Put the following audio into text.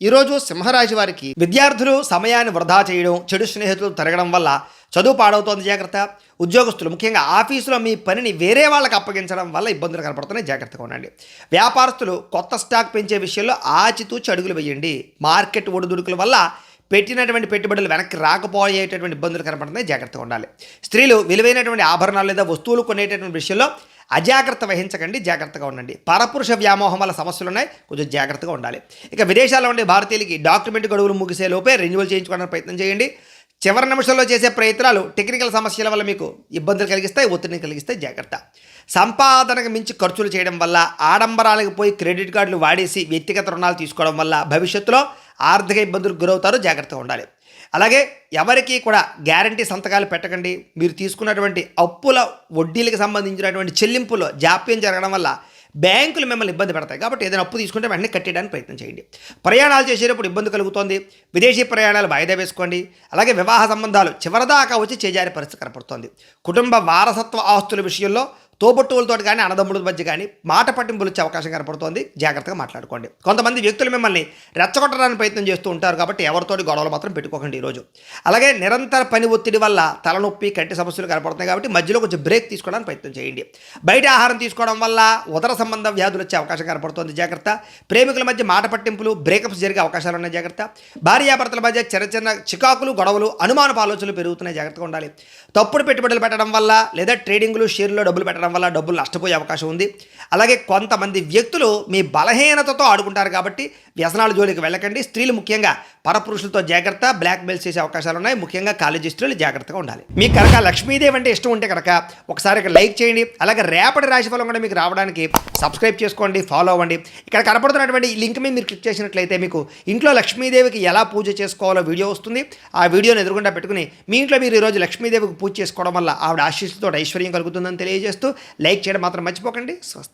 ఈరోజు సింహరాశి వారికి విద్యార్థులు సమయాన్ని వృధా చేయడం, చెడు స్నేహితులు తిరగడం వల్ల చదువు పాడవుతోంది, జాగ్రత్త. ఉద్యోగస్తులు ముఖ్యంగా ఆఫీసులో మీ పనిని వేరే వాళ్ళకి అప్పగించడం వల్ల ఇబ్బందులు కనపడుతున్నాయి, జాగ్రత్తగా ఉండండి. వ్యాపారస్తులు కొత్త స్టాక్ పెంచే విషయంలో ఆచితూచి అడుగులు వేయండి. మార్కెట్ ఒడిదుడుకుల వల్ల పెట్టినటువంటి పెట్టుబడులు వెనక్కి రాకపోయేటటువంటి ఇబ్బందులు కనపడుతున్నాయి, జాగ్రత్తగా ఉండాలి. స్త్రీలు విలువైనటువంటి ఆభరణాలు లేదా వస్తువులు కొనేటటువంటి విషయంలో అజాగ్రత్త వహించకండి, జాగ్రత్తగా ఉండండి. పరపురుష వ్యామోహం వల్ల సమస్యలు ఉన్నాయి, కొంచెం జాగ్రత్తగా ఉండాలి. ఇక విదేశాల్లో ఉండే భారతీయులకి డాక్యుమెంట్ గడువులు ముగిసే లోపే రెన్యువల్ చేయించుకోవడానికి ప్రయత్నం చేయండి. చివరి నిమిషంలో చేసే ప్రయత్నాలు టెక్నికల్ సమస్యల వల్ల మీకు ఇబ్బందులు కలిగిస్తాయి, ఒత్తిడిని కలిగిస్తాయి, జాగ్రత్త. సంపాదనకు మించి ఖర్చులు చేయడం వల్ల, ఆడంబరాలకు పోయి క్రెడిట్ కార్డులు వాడేసి వ్యక్తిగత రుణాలు తీసుకోవడం వల్ల భవిష్యత్తులో ఆర్థిక ఇబ్బందులకు గురవుతారు, జాగ్రత్తగా ఉండాలి. అలాగే ఎవరికి కూడా గ్యారంటీ సంతకాలు పెట్టకండి. మీరు తీసుకున్నటువంటి అప్పుల వడ్డీలకు సంబంధించినటువంటి చెల్లింపులో జాప్యం జరగడం వల్ల బ్యాంకులు మిమ్మల్ని ఇబ్బంది పెడతాయి. కాబట్టి ఏదైనా అప్పు తీసుకుంటే వెంటనే కట్టేయడానికి ప్రయత్నం చేయండి. ప్రయాణాలు చేసేటప్పుడు ఇబ్బంది కలుగుతోంది, విదేశీ ప్రయాణాలు వాయిదా వేసుకోండి. అలాగే వివాహ సంబంధాలు చివరిదాకా వచ్చి చేజారే పరిస్థితి కనపడుతోంది. కుటుంబ వారసత్వ ఆస్తుల విషయంలో తోబుట్టువులతో కానీ అన్నదమ్ముల మధ్య కానీ మాట పట్టింపులు వచ్చే అవకాశం కనపడుతోంది, జాగ్రత్తగా మాట్లాడుకోండి. కొంతమంది వ్యక్తులు మిమ్మల్ని రెచ్చగొట్టడానికి ప్రయత్నం చేస్తూ ఉంటారు, కాబట్టి ఎవరితోటి గొడవలు మాత్రం పెట్టుకోకండి ఈరోజు. అలాగే నిరంతర పని ఒత్తిడి వల్ల తలనొప్పి, కంటి సమస్యలు కనపడుతున్నాయి, కాబట్టి మధ్యలో కొంచెం బ్రేక్ తీసుకోవడానికి ప్రయత్నం చేయండి. బయట ఆహారం తీసుకోవడం వల్ల ఉదర సంబంధ వ్యాధులు వచ్చే అవకాశం కనపడుతోంది, జాగ్రత్త. ప్రేమికుల మధ్య మాట పట్టింపులు, బ్రేకప్స్ జరిగే అవకాశాలు ఉన్నాయి, జాగ్రత్త. భార్యాభర్తల మధ్య చిన్న చిన్న చికాకులు, గొడవలు, అనుమానపు ఆలోచనలు పెరుగుతున్నాయి, జాగ్రత్తగా ఉండాలి. తప్పుడు పెట్టుబడులు పెట్టడం వల్ల లేదా ట్రేడింగ్లు, షేర్లో డబ్బులు పెట్టడం వల్ల డబ్బులు నష్టపోయే అవకాశం ఉంది. అలాగే కొంతమంది వ్యక్తులు మీ బలహీనతతో ఆడుకుంటారు, కాబట్టి వ్యసనాల జోలికి వెళ్ళకండి. స్త్రీలు ముఖ్యంగా పరపురుషులతో జాగ్రత్త. బ్లాక్ మెయిల్ చేసే అవకాశాలు ఉన్నాయి, ముఖ్యంగా కాలేజీ స్త్రీలు జాగ్రత్తగా ఉండాలి. మీకు కనుక లక్ష్మీదేవి అంటే ఇష్టం ఉంటే కనుక ఒకసారి లైక్ చేయండి. అలాగే రేపటి రాశిఫలం కూడా మీకు రావడానికి సబ్స్క్రైబ్ చేసుకోండి, ఫాలో అవ్వండి. ఇక్కడ కనపడుతున్నటువంటి ఈ లింక్ మీద మీరు క్లిక్ చేసినట్లయితే మీకు ఇంట్లో లక్ష్మీదేవికి ఎలా పూజ చేసుకోవాలో వీడియో వస్తుంది. ఆ వీడియోని ఎదురుగుండా పెట్టుకుని మీ ఇంట్లో మీరు ఈరోజు లక్ష్మీదేవికి పూజ చేసుకోవడం వల్ల ఆవిడ ఆశీస్సుతో ఐశ్వర్యం కలుగుతుందని తెలియజేస్తూ లైక్ చేయడం మాత్రం మర్చిపోకండి. స్వస్తి.